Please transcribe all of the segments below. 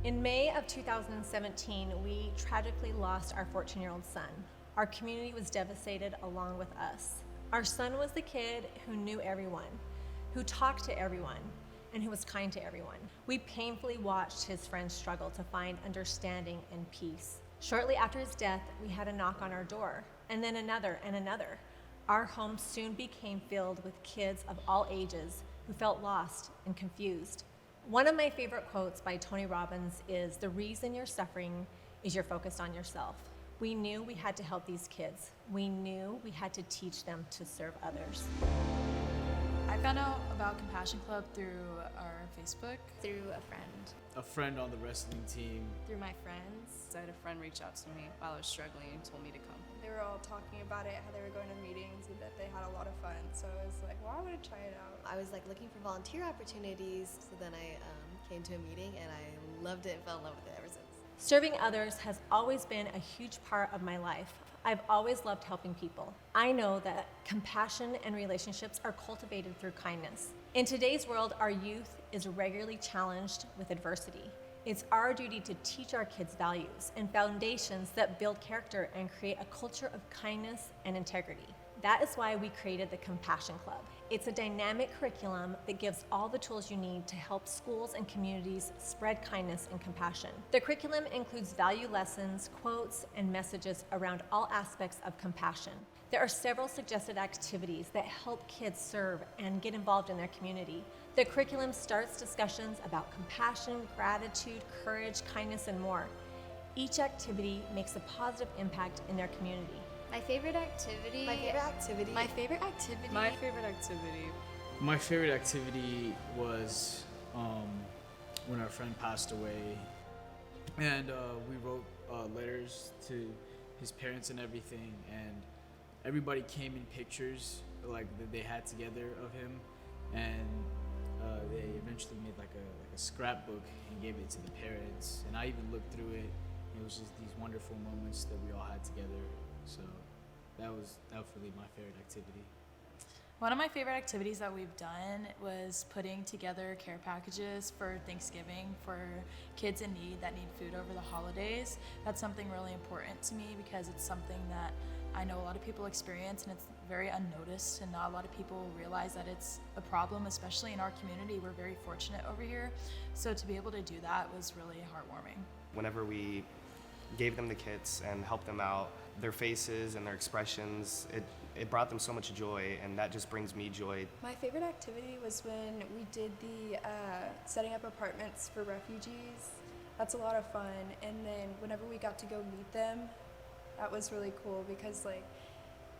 In May of 2017, we tragically lost our 14-year-old son. Our community was devastated along with us. Our son was the kid who knew everyone, who talked to everyone, and who was kind to everyone. We painfully watched his friends struggle to find understanding and peace. Shortly after his death, we had a knock on our door, and then another and another. Our home soon became filled with kids of all ages who felt lost and confused. One of my favorite quotes by Tony Robbins is, "The reason you're suffering is you're focused on yourself." We knew we had to help these kids. We knew we had to teach them to serve others. I found out about Compassion Club through our Facebook. Through a friend. A friend on the wrestling team. Through my friends. I had a friend reach out to me while I was struggling and told me to come. They were all talking about it, how they were going to meetings and that they had a lot of fun. So I was like, well, I want to try it out. I was looking for volunteer opportunities. So then I came to a meeting and I loved it and fell in love with it ever since. Serving others has always been a huge part of my life. I've always loved helping people. I know that compassion and relationships are cultivated through kindness. In today's world, our youth is regularly challenged with adversity. It's our duty to teach our kids values and foundations that build character and create a culture of kindness and integrity. That is why we created the Compassion Club. It's a dynamic curriculum that gives all the tools you need to help schools and communities spread kindness and compassion. The curriculum includes value lessons, quotes, and messages around all aspects of compassion. There are several suggested activities that help kids serve and get involved in their community. The curriculum starts discussions about compassion, gratitude, courage, kindness, and more. Each activity makes a positive impact in their community. My favorite activity. My favorite activity. My favorite activity. My favorite activity. My favorite activity was when our friend passed away, and we wrote letters to his parents and everything, and everybody came in pictures that they had together of him, and they eventually made like a scrapbook and gave it to the parents, and I even looked through it. It was just these wonderful moments that we all had together. So that was definitely my favorite activity. One of my favorite activities that we've done was putting together care packages for Thanksgiving for kids in need that need food over the holidays. That's something really important to me because it's something that I know a lot of people experience and it's very unnoticed and not a lot of people realize that it's a problem, especially in our community. We're very fortunate over here. So to be able to do that was really heartwarming. Whenever we gave them the kits and helped them out, their faces and their expressions, it brought them so much joy, and that just brings me joy. My favorite activity was when we did the setting up apartments for refugees. That's a lot of fun. And then whenever we got to go meet them, that was really cool because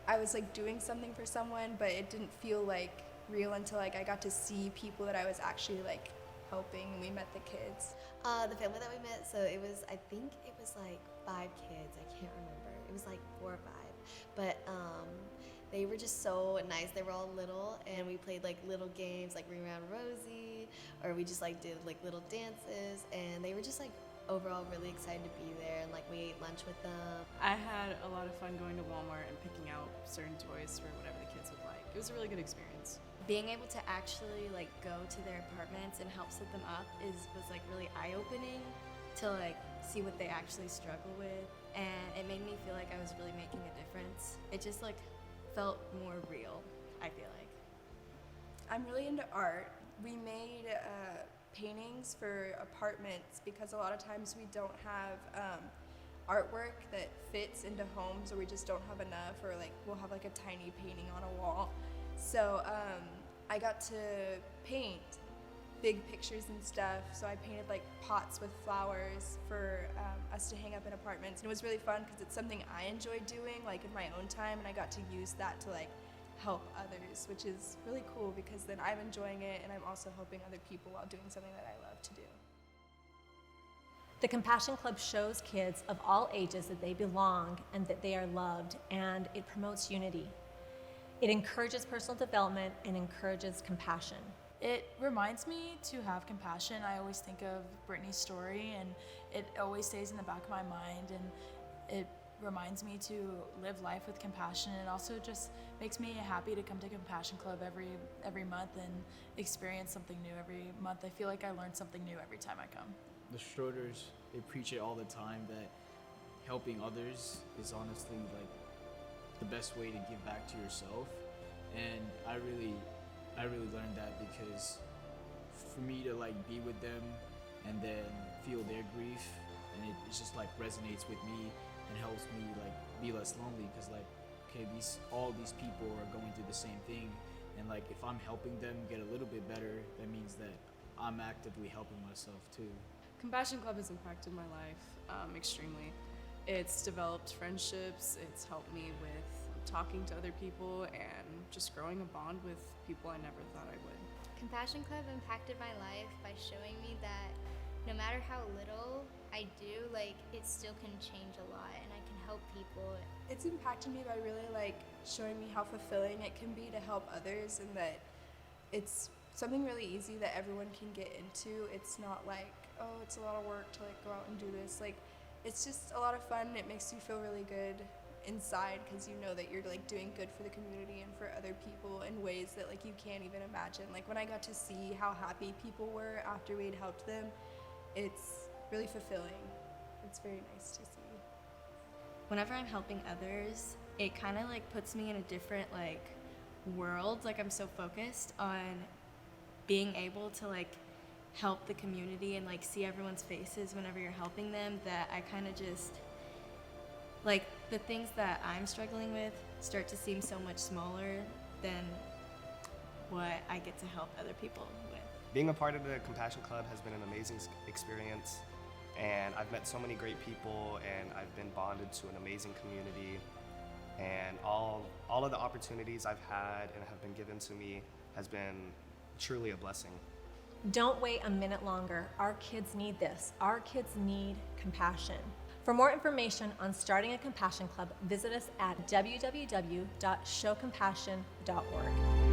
I was doing something for someone, but it didn't feel real until I got to see people that I was actually helping, and we met the kids. The family that we met, so I think it was 5 kids, I can't remember. It was 4 or 5, but they were just so nice. They were all little, and we played little games like Ring Around Rosie, or we just did little dances, and they were just overall really excited to be there, and we ate lunch with them. I had a lot of fun going to Walmart and picking out certain toys for whatever the kids would like. It was a really good experience. Being able to actually go to their apartments and help set them up was really eye-opening to see what they actually struggle with, and it made me feel like I was really making a difference. It just felt more real, I feel like. I'm really into art. We made paintings for apartments because a lot of times we don't have artwork that fits into homes, or we just don't have enough, or we'll have a tiny painting on a wall. So I got to paint big pictures and stuff. So I painted pots with flowers for us to hang up in apartments. And it was really fun because it's something I enjoy doing in my own time, and I got to use that to help others, which is really cool because then I'm enjoying it and I'm also helping other people while doing something that I love to do. The Compassion Club shows kids of all ages that they belong and that they are loved, and it promotes unity. It encourages personal development and encourages compassion. It reminds me to have compassion. I always think of Brittany's story, and it always stays in the back of my mind, and it reminds me to live life with compassion. It also just makes me happy to come to Compassion Club every month and experience something new every month. I feel like I learn something new every time I come. the Schroeders, they preach it all the time that helping others is honestly like the best way to give back to yourself. And I really learned that because for me to like be with them and then feel their grief, and it just like resonates with me and helps me like be less lonely, because like, okay, all these people are going through the same thing, and like if I'm helping them get a little bit better, that means that I'm actively helping myself too. Compassion Club has impacted my life extremely. It's developed friendships, it's helped me with talking to other people and just growing a bond with people I never thought I would. Compassion Club impacted my life by showing me that no matter how little I do, like, it still can change a lot and I can help people. It's impacted me by really like showing me how fulfilling it can be to help others, and that it's something really easy that everyone can get into. It's not like, oh, it's a lot of work to like go out and do this. Like, it's just a lot of fun. It makes you feel really good inside because you know that you're like doing good for the community and for other people in ways that like you can't even imagine. Like when I got to see how happy people were after we'd helped them, it's really fulfilling. It's very nice to see. Whenever I'm helping others, it kind of like puts me in a different like world. Like I'm so focused on being able to like help the community and like see everyone's faces whenever you're helping them, that I kind of just like the things that I'm struggling with start to seem so much smaller than what I get to help other people with. Being a part of the Compassion Club has been an amazing experience, and I've met so many great people, and I've been bonded to an amazing community, and all of the opportunities I've had and have been given to me has been truly a blessing. Don't wait a minute longer. Our kids need this. Our kids need compassion. For more information on starting a Compassion Club, visit us at www.showcompassion.org.